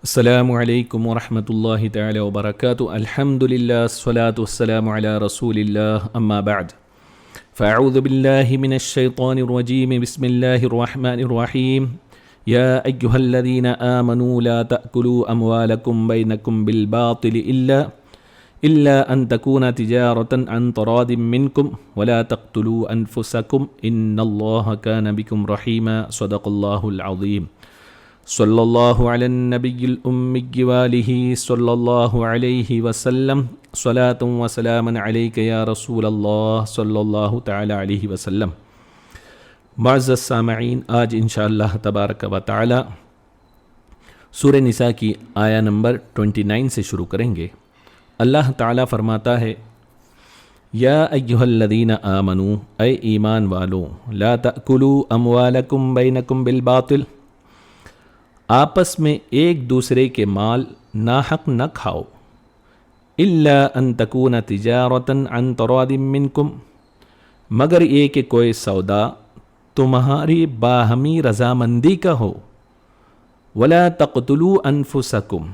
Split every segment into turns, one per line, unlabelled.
السلام علیکم ورحمۃ اللہ تعالی وبرکاتہ۔ الحمد للہ والصلاۃ والسلام علی رسول اللہ، اما بعد فاعوذ باللہ من الشیطان الرجیم، بسم اللہ الرحمن الرحیم۔ یا ایہا الذین آمنوا لا تأکلوا اموالکم بینکم بالباطل الا ان تکون تجارۃ عن تراض منکم ولا تقتلوا انفسکم ان اللہ کان بکم رحیما۔ صدق اللہ العظیم۔ صلی اللہ علی النبی الأمی وآلہ صلی اللہ علیہ وسلم، صلاۃ و سلام علیک یا رسول اللہ صلی اللہ تعالی علیہ وسلم۔ معزز سامعین، آج انشاءاللہ تبارک و تعالی سورہ نساء کی آیہ نمبر 29 سے شروع کریں گے۔ اللہ تعالی فرماتا ہے، یا ایہا الذین آمنوا، اے ایمان والو، لا تأکلوا اموالکم بینکم بالباطل، آپس میں ایک دوسرے کے مال ناحق نہ کھاؤ، الا ان تکون تجارۃ عن تراض منکم، مگر یہ کہ کوئی سودا تمہاری باہمی رضامندی کا ہو، ولا تقتلوا انفسکم،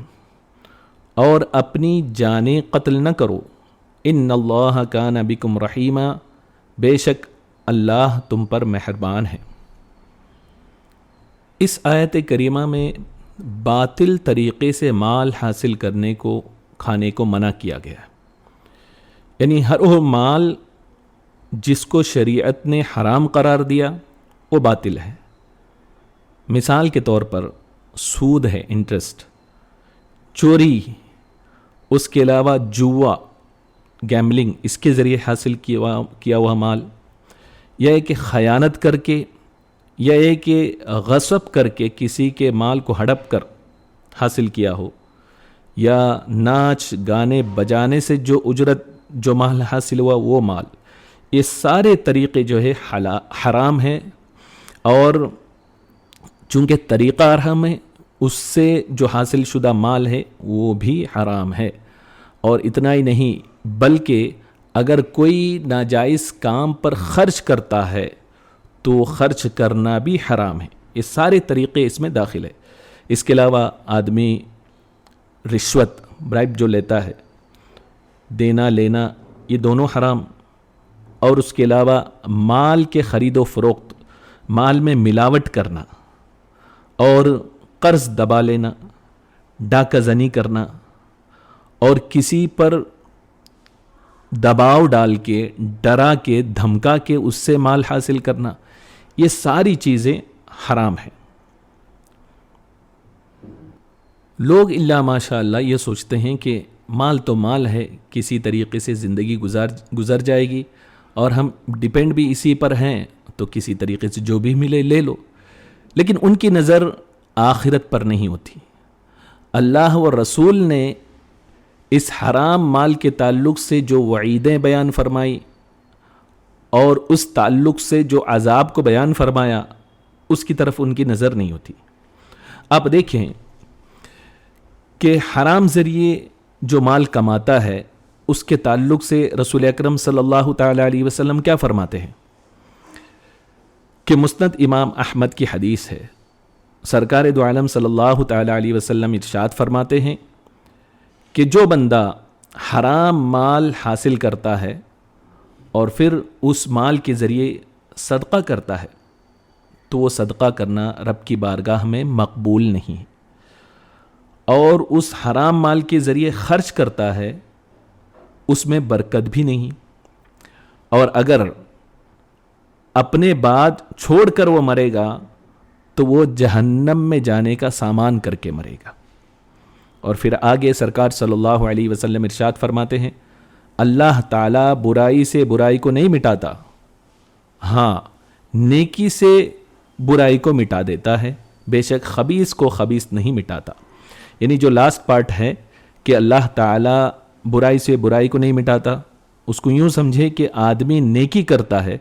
اور اپنی جانیں قتل نہ کرو، ان اللہ کان بکم رحیما، بے شک اللہ تم پر مہربان ہے۔ اس آیت کریمہ میں باطل طریقے سے مال حاصل کرنے کو، کھانے کو منع کیا گیا ہے، یعنی ہر وہ مال جس کو شریعت نے حرام قرار دیا وہ باطل ہے۔ مثال کے طور پر سود ہے، انٹرسٹ، چوری، اس کے علاوہ جوا، گیمبلنگ، اس کے ذریعے حاصل کیا ہوا مال، یا کہ خیانت کر کے، یا یہ کہ غصب کر کے کسی کے مال کو ہڑپ کر حاصل کیا ہو، یا ناچ گانے بجانے سے جو اجرت، جو مال حاصل ہوا وہ مال، یہ سارے طریقے جو ہے حرام ہیں، اور چونکہ طریقہ حرام ہے اس سے جو حاصل شدہ مال ہے وہ بھی حرام ہے۔ اور اتنا ہی نہیں، بلکہ اگر کوئی ناجائز کام پر خرچ کرتا ہے تو خرچ کرنا بھی حرام ہے۔ یہ سارے طریقے اس میں داخل ہے۔ اس کے علاوہ آدمی رشوت، برائب جو لیتا ہے، دینا لینا، یہ دونوں حرام۔ اور اس کے علاوہ مال کے خرید و فروخت، مال میں ملاوٹ کرنا، اور قرض دبا لینا، ڈاکہ زنی کرنا، اور کسی پر دباؤ ڈال کے، ڈرا کے، دھمکا کے اس سے مال حاصل کرنا، یہ ساری چیزیں حرام ہیں۔ لوگ الا ماشاء اللہ یہ سوچتے ہیں کہ مال تو مال ہے، کسی طریقے سے زندگی گزر جائے گی، اور ہم ڈیپینڈ بھی اسی پر ہیں، تو کسی طریقے سے جو بھی ملے لے لو۔ لیکن ان کی نظر آخرت پر نہیں ہوتی۔ اللہ و رسول نے اس حرام مال کے تعلق سے جو وعیدیں بیان فرمائی، اور اس تعلق سے جو عذاب کو بیان فرمایا، اس کی طرف ان کی نظر نہیں ہوتی۔ آپ دیکھیں کہ حرام ذریعے جو مال کماتا ہے، اس کے تعلق سے رسول اکرم صلی اللہ تعالی علیہ وسلم کیا فرماتے ہیں کہ مسند امام احمد کی حدیث ہے، سرکار دو عالم صلی اللہ تعالی علیہ وسلم ارشاد فرماتے ہیں کہ جو بندہ حرام مال حاصل کرتا ہے اور پھر اس مال کے ذریعے صدقہ کرتا ہے، تو وہ صدقہ کرنا رب کی بارگاہ میں مقبول نہیں، اور اس حرام مال کے ذریعے خرچ کرتا ہے، اس میں برکت بھی نہیں، اور اگر اپنے بعد چھوڑ کر وہ مرے گا تو وہ جہنم میں جانے کا سامان کر کے مرے گا۔ اور پھر آگے سرکار صلی اللہ علیہ وسلم ارشاد فرماتے ہیں، اللہ تعالیٰ برائی سے برائی کو نہیں مٹاتا، ہاں نیکی سے برائی کو مٹا دیتا ہے، بے شک خبیث کو خبیث نہیں مٹاتا۔ یعنی جو لاسٹ پارٹ ہے کہ اللہ تعالیٰ برائی سے برائی کو نہیں مٹاتا، اس کو یوں سمجھے کہ آدمی نیکی کرتا ہے،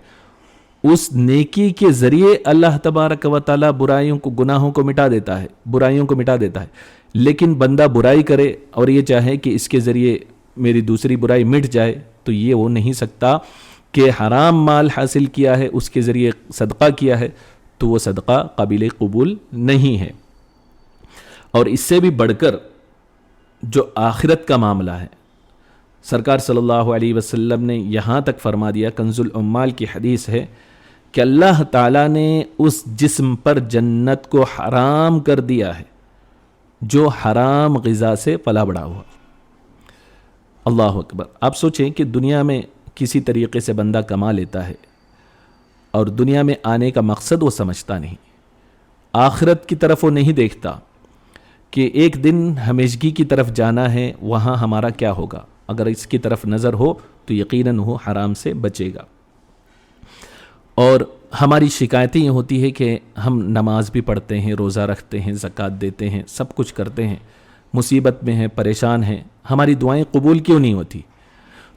اس نیکی کے ذریعے اللہ تبارک و تعالیٰ برائیوں کو، گناہوں کو مٹا دیتا ہے، برائیوں کو مٹا دیتا ہے۔ لیکن بندہ برائی کرے اور یہ چاہے کہ اس کے ذریعے میری دوسری برائی مٹ جائے، تو یہ وہ نہیں سکتا کہ حرام مال حاصل کیا ہے، اس کے ذریعے صدقہ کیا ہے، تو وہ صدقہ قابل قبول نہیں ہے۔ اور اس سے بھی بڑھ کر جو آخرت کا معاملہ ہے، سرکار صلی اللہ علیہ وسلم نے یہاں تک فرما دیا، کنز العمال کی حدیث ہے کہ اللہ تعالیٰ نے اس جسم پر جنت کو حرام کر دیا ہے جو حرام غذا سے پلا بڑھا ہوا۔ اللہ اکبر۔ آپ سوچیں کہ دنیا میں کسی طریقے سے بندہ کما لیتا ہے اور دنیا میں آنے کا مقصد وہ سمجھتا نہیں، آخرت کی طرف وہ نہیں دیکھتا کہ ایک دن ہمیشگی کی طرف جانا ہے، وہاں ہمارا کیا ہوگا۔ اگر اس کی طرف نظر ہو تو یقیناً وہ حرام سے بچے گا۔ اور ہماری شکایتیں یہ ہوتی ہے کہ ہم نماز بھی پڑھتے ہیں، روزہ رکھتے ہیں، زکوٰۃ دیتے ہیں، سب کچھ کرتے ہیں، مصیبت میں ہیں، پریشان ہیں، ہماری دعائیں قبول کیوں نہیں ہوتی؟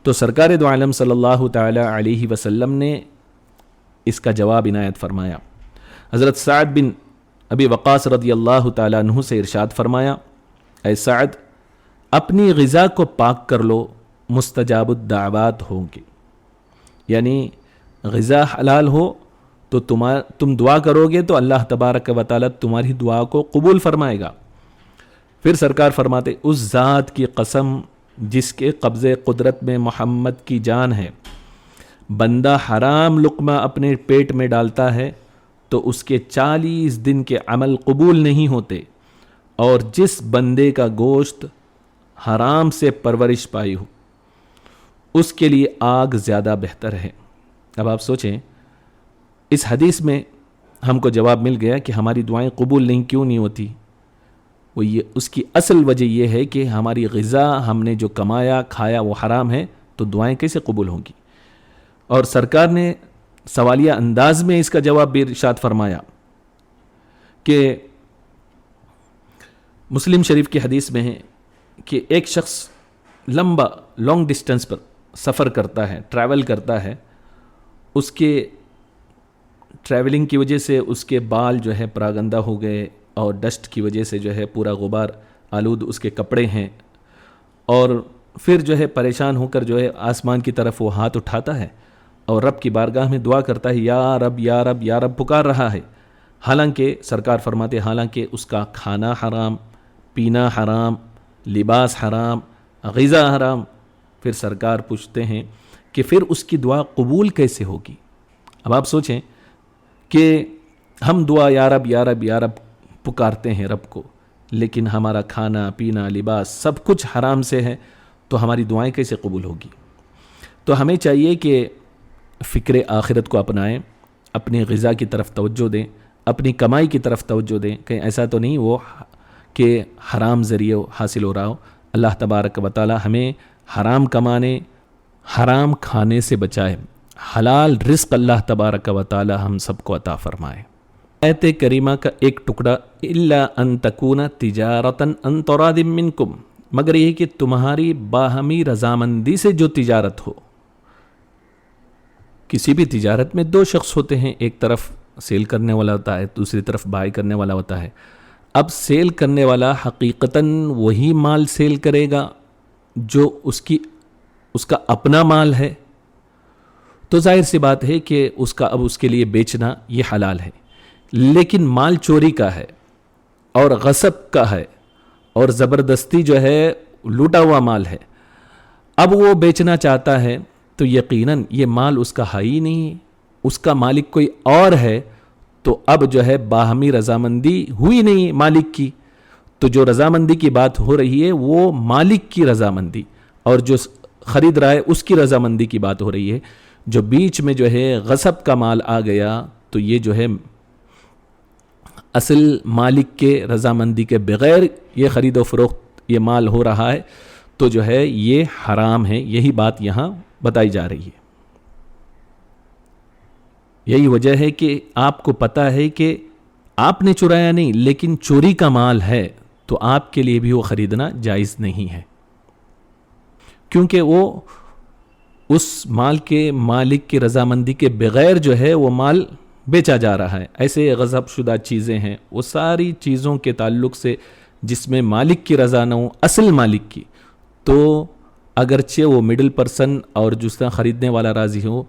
تو سرکار دو عالم صلی اللہ تعالی علیہ وسلم نے اس کا جواب عنایت فرمایا۔ حضرت سعد بن ابی وقاص رضی اللہ تعالیٰ عنہ سے ارشاد فرمایا، اے سعد، اپنی غذا کو پاک کر لو، مستجاب الدعوات ہوں گے۔ یعنی غذا حلال ہو تو تم دعا کرو گے تو اللہ تبارک و تعالیٰ تمہاری دعا کو قبول فرمائے گا۔ پھر سرکار فرماتے، اس ذات کی قسم جس کے قبضے قدرت میں محمد کی جان ہے، بندہ حرام لقمہ اپنے پیٹ میں ڈالتا ہے تو اس کے 40 دن کے عمل قبول نہیں ہوتے، اور جس بندے کا گوشت حرام سے پرورش پائی ہو اس کے لیے آگ زیادہ بہتر ہے۔ اب آپ سوچیں، اس حدیث میں ہم کو جواب مل گیا کہ ہماری دعائیں قبول کیوں نہیں ہوتی۔ اس کی اصل وجہ یہ ہے کہ ہماری غذا، ہم نے جو کمایا کھایا وہ حرام ہے، تو دعائیں کیسے قبول ہوں گی؟ اور سرکار نے سوالیہ انداز میں اس کا جواب بھی ارشاد فرمایا کہ مسلم شریف کی حدیث میں ہے کہ ایک شخص لانگ ڈسٹنس پر سفر کرتا ہے، ٹریول کرتا ہے، اس کے ٹریولنگ کی وجہ سے اس کے بال جو ہے پراگندہ ہو گئے، اور ڈسٹ کی وجہ سے جو ہے پورا غبار آلود اس کے کپڑے ہیں، اور پھر جو ہے پریشان ہو کر جو ہے آسمان کی طرف وہ ہاتھ اٹھاتا ہے اور رب کی بارگاہ میں دعا کرتا ہے، یا رب یا رب یا رب پکار رہا ہے۔ حالانکہ سرکار فرماتے حالانکہ اس کا کھانا حرام، پینا حرام، لباس حرام، غذا حرام۔ پھر سرکار پوچھتے ہیں کہ پھر اس کی دعا قبول کیسے ہوگی؟ اب آپ سوچیں کہ ہم دعا یا رب یا رب یا رب پکارتے ہیں رب کو، لیکن ہمارا کھانا پینا لباس سب کچھ حرام سے ہے، تو ہماری دعائیں کیسے قبول ہوگی؟ تو ہمیں چاہیے کہ فکر آخرت کو اپنائیں، اپنی غذا کی طرف توجہ دیں، اپنی کمائی کی طرف توجہ دیں، کہیں ایسا تو نہیں وہ کہ حرام ذریعے حاصل ہو رہا ہو۔ اللہ تبارک و تعالی ہمیں حرام کمانے، حرام کھانے سے بچائے، حلال رزق اللہ تبارک و تعالی ہم سب کو عطا فرمائے۔ آیت کریمہ کا ایک ٹکڑا، الا ان تکون تجارتا ان تراد منکم، مگر یہ کہ تمہاری باہمی رضامندی سے جو تجارت ہو۔ کسی بھی تجارت میں دو شخص ہوتے ہیں، ایک طرف سیل کرنے والا ہوتا ہے، دوسری طرف بائی کرنے والا ہوتا ہے۔ اب سیل کرنے والا حقیقتاً وہی مال سیل کرے گا جو اس کا اپنا مال ہے، تو ظاہر سی بات ہے کہ اب اس کے لیے بیچنا یہ حلال ہے۔ لیکن مال چوری کا ہے اور غصب کا ہے اور زبردستی جو ہے لوٹا ہوا مال ہے، اب وہ بیچنا چاہتا ہے تو یقیناً یہ مال اس کا ہے ہی نہیں، اس کا مالک کوئی اور ہے، تو اب جو ہے باہمی رضامندی ہوئی نہیں مالک کی۔ تو جو رضامندی کی بات ہو رہی ہے وہ مالک کی رضامندی، اور جو خرید رہا ہے اس کی رضامندی کی بات ہو رہی ہے۔ جو بیچ میں جو ہے غصب کا مال آ گیا تو یہ جو ہے اصل مالک کے رضامندی کے بغیر یہ خرید و فروخت یہ مال ہو رہا ہے، تو جو ہے یہ حرام ہے۔ یہی بات یہاں بتائی جا رہی ہے۔ یہی وجہ ہے کہ آپ کو پتہ ہے کہ آپ نے چرایا نہیں، لیکن چوری کا مال ہے، تو آپ کے لیے بھی وہ خریدنا جائز نہیں ہے، کیونکہ وہ اس مال کے مالک کی رضامندی کے بغیر جو ہے وہ مال بیچا جا رہا ہے۔ ایسے غصب شدہ چیزیں ہیں، وہ ساری چیزوں کے تعلق سے جس میں مالک کی رضا نہ ہو، اصل مالک کی، تو اگرچہ وہ مڈل پرسن اور جس طرح خریدنے والا راضی ہو،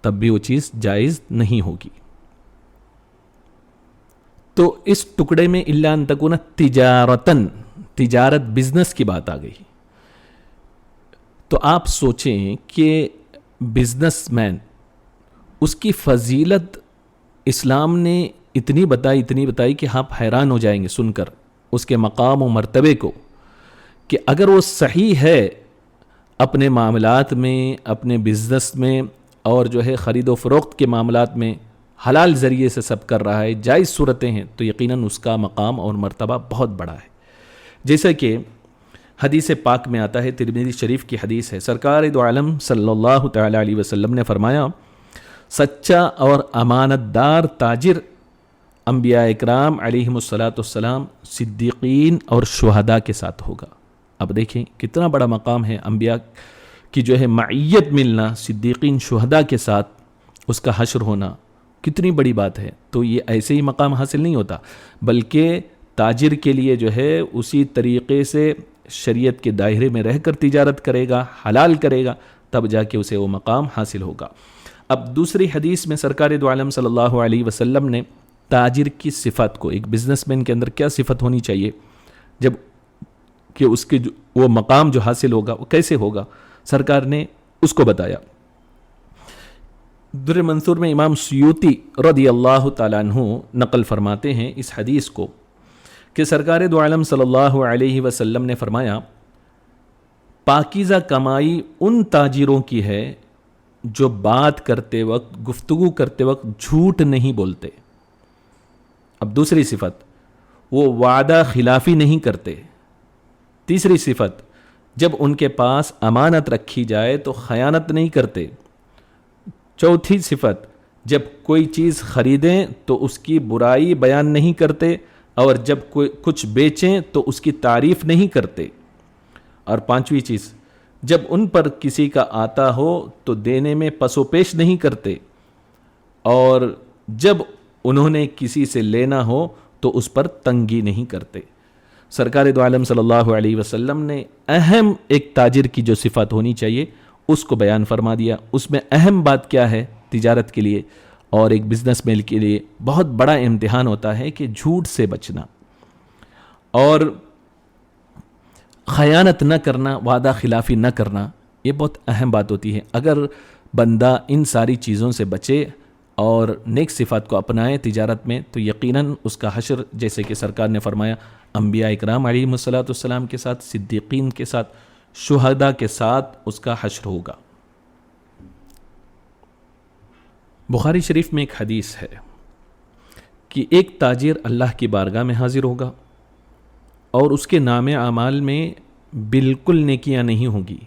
تب بھی وہ چیز جائز نہیں ہوگی۔ تو اس ٹکڑے میں الا ان تکون تجارتن، تجارت بزنس کی بات آ گئی. تو آپ سوچیں کہ بزنس مین، اس کی فضیلت اسلام نے اتنی بتائی کہ آپ حیران ہو جائیں گے سن کر اس کے مقام و مرتبے کو، کہ اگر وہ صحیح ہے اپنے معاملات میں، اپنے بزنس میں، اور جو ہے خرید و فروخت کے معاملات میں حلال ذریعے سے سب کر رہا ہے، جائز صورتیں ہیں، تو یقیناً اس کا مقام اور مرتبہ بہت بڑا ہے. جیسا کہ حدیث پاک میں آتا ہے، ترمذی شریف کی حدیث ہے، سرکار دو عالم صلی اللہ تعالی علیہ وسلم نے فرمایا، سچا اور امانت دار تاجر انبیاء اکرام علیہم الصلاۃ والسلام، صدیقین اور شہداء کے ساتھ ہوگا. اب دیکھیں کتنا بڑا مقام ہے، انبیاء کی جو ہے معیت ملنا، صدیقین شہداء کے ساتھ اس کا حشر ہونا، کتنی بڑی بات ہے. تو یہ ایسے ہی مقام حاصل نہیں ہوتا، بلکہ تاجر کے لیے جو ہے اسی طریقے سے شریعت کے دائرے میں رہ کر تجارت کرے گا، حلال کرے گا، تب جا کے اسے وہ مقام حاصل ہوگا. اب دوسری حدیث میں سرکار دو عالم صلی اللہ علیہ وسلم نے تاجر کی صفت کو، ایک بزنس مین کے اندر کیا صفت ہونی چاہیے جب کہ اس کے وہ مقام جو حاصل ہوگا وہ کیسے ہوگا، سرکار نے اس کو بتایا. در منصور میں امام سیوطی رضی اللہ تعالیٰ عنہ نقل فرماتے ہیں اس حدیث کو کہ سرکار دو عالم صلی اللہ علیہ وسلم نے فرمایا، پاکیزہ کمائی ان تاجروں کی ہے جو بات کرتے وقت، گفتگو کرتے وقت جھوٹ نہیں بولتے. اب دوسری صفت، وہ وعدہ خلافی نہیں کرتے. تیسری صفت، جب ان کے پاس امانت رکھی جائے تو خیانت نہیں کرتے. چوتھی صفت، جب کوئی چیز خریدیں تو اس کی برائی بیان نہیں کرتے، اور جب کوئی کچھ بیچیں تو اس کی تعریف نہیں کرتے. اور پانچویں چیز، جب ان پر کسی کا آتا ہو تو دینے میں پس و پیش نہیں کرتے، اور جب انہوں نے کسی سے لینا ہو تو اس پر تنگی نہیں کرتے. سرکار دو عالم صلی اللہ علیہ وسلم نے اہم ایک تاجر کی جو صفات ہونی چاہیے اس کو بیان فرما دیا. اس میں اہم بات کیا ہے تجارت کے لیے اور ایک بزنس مین کے لیے بہت بڑا امتحان ہوتا ہے کہ جھوٹ سے بچنا اور خیانت نہ کرنا، وعدہ خلافی نہ کرنا، یہ بہت اہم بات ہوتی ہے. اگر بندہ ان ساری چیزوں سے بچے اور نیک صفات کو اپنائے تجارت میں، تو یقیناً اس کا حشر، جیسے کہ سرکار نے فرمایا، انبیاء اکرام علیہم الصلاۃ والسلام کے ساتھ، صدیقین کے ساتھ، شہداء کے ساتھ اس کا حشر ہوگا. بخاری شریف میں ایک حدیث ہے کہ ایک تاجر اللہ کی بارگاہ میں حاضر ہوگا اور اس کے نام اعمال میں بالکل نیکیاں نہیں ہوں گی،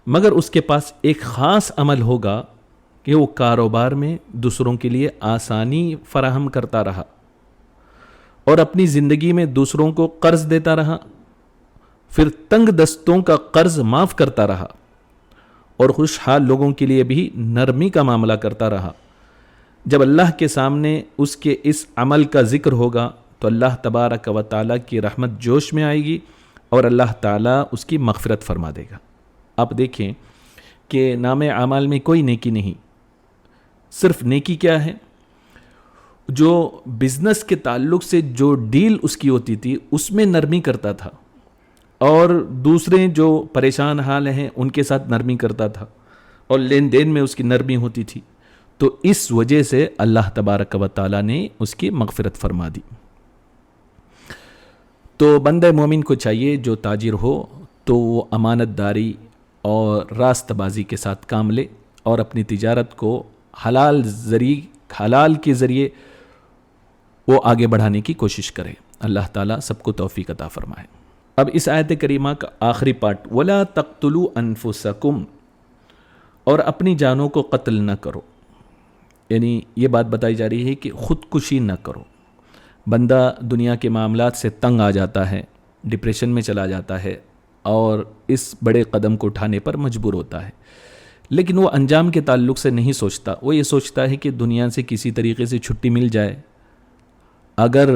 مگر اس کے پاس ایک خاص عمل ہوگا کہ وہ کاروبار میں دوسروں کے لیے آسانی فراہم کرتا رہا اور اپنی زندگی میں دوسروں کو قرض دیتا رہا، پھر تنگ دستوں کا قرض معاف کرتا رہا اور خوشحال لوگوں کے لیے بھی نرمی کا معاملہ کرتا رہا. جب اللہ کے سامنے اس کے اس عمل کا ذکر ہوگا تو اللہ تبارک و تعالیٰ کی رحمت جوش میں آئے گی اور اللہ تعالیٰ اس کی مغفرت فرما دے گا. آپ دیکھیں کہ نام اعمال میں کوئی نیکی نہیں، صرف نیکی کیا ہے، جو بزنس کے تعلق سے جو ڈیل اس کی ہوتی تھی اس میں نرمی کرتا تھا اور دوسرے جو پریشان حال ہیں ان کے ساتھ نرمی کرتا تھا اور لین دین میں اس کی نرمی ہوتی تھی. تو اس وجہ سے اللہ تبارک و تعالیٰ نے اس کی مغفرت فرما دی. تو بندہ مومن کو چاہیے جو تاجر ہو تو وہ امانت داری اور راست بازی کے ساتھ کام لے اور اپنی تجارت کو حلال کے ذریعے وہ آگے بڑھانے کی کوشش کرے. اللہ تعالیٰ سب کو توفیق عطا فرمائے. اب اس آیت کریمہ کا آخری پارٹ، وَلَا تَقْتُلُوا أَنفُسَكُمْ، اور اپنی جانوں کو قتل نہ کرو. یعنی یہ بات بتائی جا رہی ہے کہ خودکشی نہ کرو. بندہ دنیا کے معاملات سے تنگ آ جاتا ہے، ڈپریشن میں چلا جاتا ہے اور اس بڑے قدم کو اٹھانے پر مجبور ہوتا ہے، لیکن وہ انجام کے تعلق سے نہیں سوچتا. وہ یہ سوچتا ہے کہ دنیا سے کسی طریقے سے چھٹی مل جائے. اگر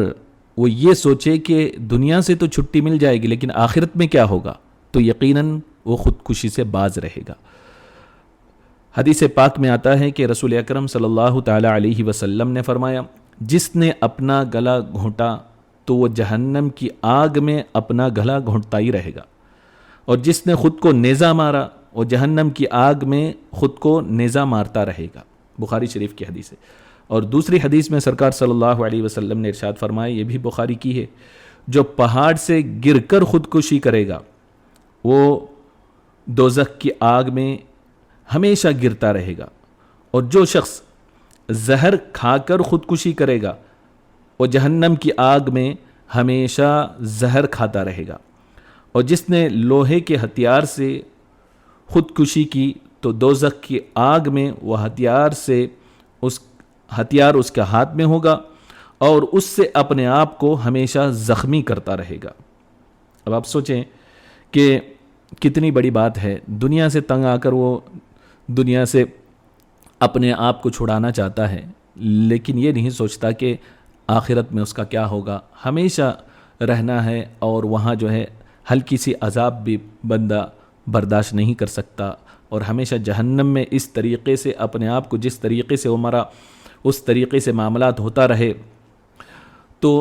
وہ یہ سوچے کہ دنیا سے تو چھٹی مل جائے گی لیکن آخرت میں کیا ہوگا، تو یقیناً وہ خودکشی سے باز رہے گا. حدیث پاک میں آتا ہے کہ رسول اکرم صلی اللہ تعالی علیہ وسلم نے فرمایا، جس نے اپنا گلا گھونٹا تو وہ جہنم کی آگ میں اپنا گلا گھونٹتا ہی رہے گا، اور جس نے خود کو نیزہ مارا وہ جہنم کی آگ میں خود کو نیزہ مارتا رہے گا۔ بخاری شریف کی حدیث ہے۔ اور دوسری حدیث میں سرکار صلی اللہ علیہ وسلم نے ارشاد فرمایا، یہ بھی بخاری کی ہے، جو پہاڑ سے گر کر خودکشی کرے گا وہ دوزخ کی آگ میں ہمیشہ گرتا رہے گا، اور جو شخص زہر کھا کر خودکشی کرے گا وہ جہنم کی آگ میں ہمیشہ زہر کھاتا رہے گا، اور جس نے لوہے کے ہتھیار سے خودکشی کی تو دوزخ کی آگ میں وہ ہتھیار اس کے ہاتھ میں ہوگا اور اس سے اپنے آپ کو ہمیشہ زخمی کرتا رہے گا۔ اب آپ سوچیں کہ کتنی بڑی بات ہے، دنیا سے تنگ آ کر وہ دنیا سے اپنے آپ کو چھڑانا چاہتا ہے، لیکن یہ نہیں سوچتا کہ آخرت میں اس کا کیا ہوگا۔ ہمیشہ رہنا ہے، اور وہاں جو ہے ہلکی سی عذاب بھی بندہ برداشت نہیں کر سکتا، اور ہمیشہ جہنم میں اس طریقے سے اپنے آپ کو جس طریقے سے وہ مرا اس طریقے سے معاملات ہوتا رہے تو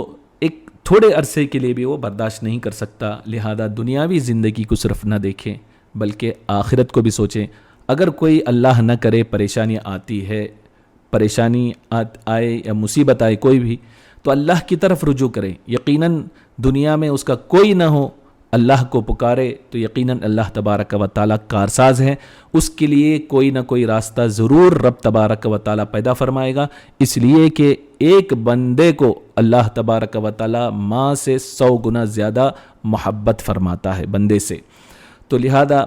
ایک تھوڑے عرصے کے لیے بھی وہ برداشت نہیں کر سکتا۔ لہذا دنیاوی زندگی کو صرف نہ دیکھیں بلکہ آخرت کو بھی سوچیں۔ اگر کوئی اللہ نہ کرے پریشانی آتی ہے، پریشانی آئے یا مصیبت آئے کوئی بھی، تو اللہ کی طرف رجوع کریں۔ یقیناً دنیا میں اس کا کوئی نہ ہو، اللہ کو پکارے تو یقیناً اللہ تبارک و تعالیٰ کارساز ہے، اس کے لیے کوئی نہ کوئی راستہ ضرور رب تبارک و تعالیٰ پیدا فرمائے گا، اس لیے کہ ایک بندے کو اللہ تبارک و تعالیٰ ماں سے 100 گنا زیادہ محبت فرماتا ہے بندے سے۔ تو لہذا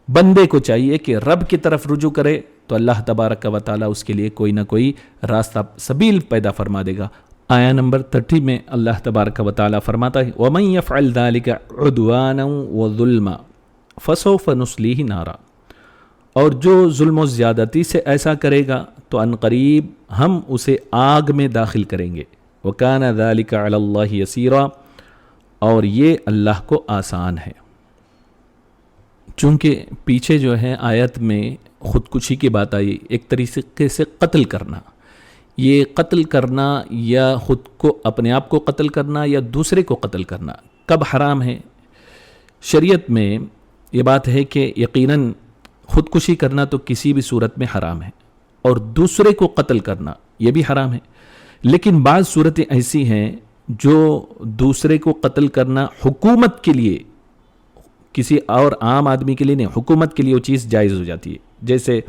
بندے کو چاہیے کہ رب کی طرف رجوع کرے تو اللہ تبارک و تعالیٰ اس کے لیے کوئی نہ کوئی راستہ سبیل پیدا فرما دے گا۔ آیا نمبر 30 میں اللہ تبارک و تعالیٰ فرماتا ہے وَمَن يَفْعَلْ ذَلِكَ عُدْوَانًا وَظُلْمًا فَسَوْفَ نُصْلِيهِ نَارًا، اور جو ظلم و زیادتی سے ایسا کرے گا تو عنقریب ہم اسے آگ میں داخل کریں گے۔ وَكَانَ ذَلِكَ عَلَى اللَّهِ يَسِيرًا، اور یہ اللہ کو آسان ہے۔ چونکہ پیچھے جو ہے آیت میں خودکشی کی بات آئی، ایک طریقے سے قتل کرنا، یہ قتل کرنا یا خود کو اپنے آپ کو قتل کرنا یا دوسرے کو قتل کرنا کب حرام ہے؟ شریعت میں یہ بات ہے کہ یقیناً خودکشی کرنا تو کسی بھی صورت میں حرام ہے، اور دوسرے کو قتل کرنا یہ بھی حرام ہے، لیکن بعض صورتیں ایسی ہیں جو دوسرے کو قتل کرنا حکومت کے لیے، کسی اور عام آدمی کے لیے نہیں، حکومت کے لیے وہ چیز جائز ہو جاتی ہے۔ جیسے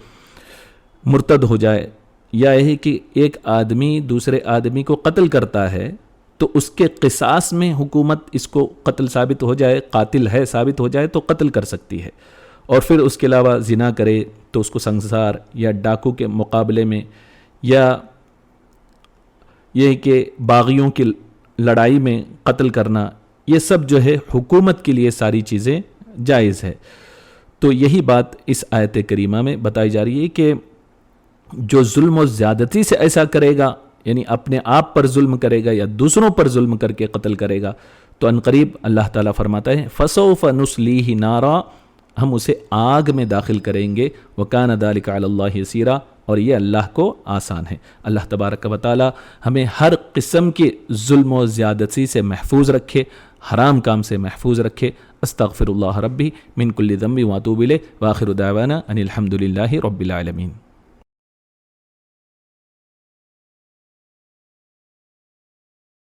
مرتد ہو جائے، یا یہ کہ ایک آدمی دوسرے آدمی کو قتل کرتا ہے تو اس کے قصاص میں حکومت اس کو قتل ثابت ہو جائے، قاتل ہے ثابت ہو جائے تو قتل کر سکتی ہے، اور پھر اس کے علاوہ زنا کرے تو اس کو سنسار یا ڈاکو کے مقابلے میں، یا یہ کہ باغیوں کی لڑائی میں قتل کرنا، یہ سب جو ہے حکومت کے لیے ساری چیزیں جائز ہے۔ تو یہی بات اس آیت کریمہ میں بتائی جا رہی ہے کہ جو ظلم و زیادتی سے ایسا کرے گا، یعنی اپنے آپ پر ظلم کرے گا یا دوسروں پر ظلم کر کے قتل کرے گا، تو عنقریب اللہ تعالیٰ فرماتا ہے فَسَوْفَ نُصْلِيهِ نَارًا، ہم اسے آگ میں داخل کریں گے، وَكَانَ ذَلِكَ عَلَى اللَّهِ يَسِيرًا، اور یہ اللہ کو آسان ہے۔ اللہ تبارک و تعالیٰ ہمیں ہر قسم کے ظلم و زیادتی سے محفوظ رکھے، حرام کام سے محفوظ رکھے۔ استغفر اللہ ربی من کل ذنب واتوب الیہ، وآخر دعوانا ان الحمد للہ رب العالمین۔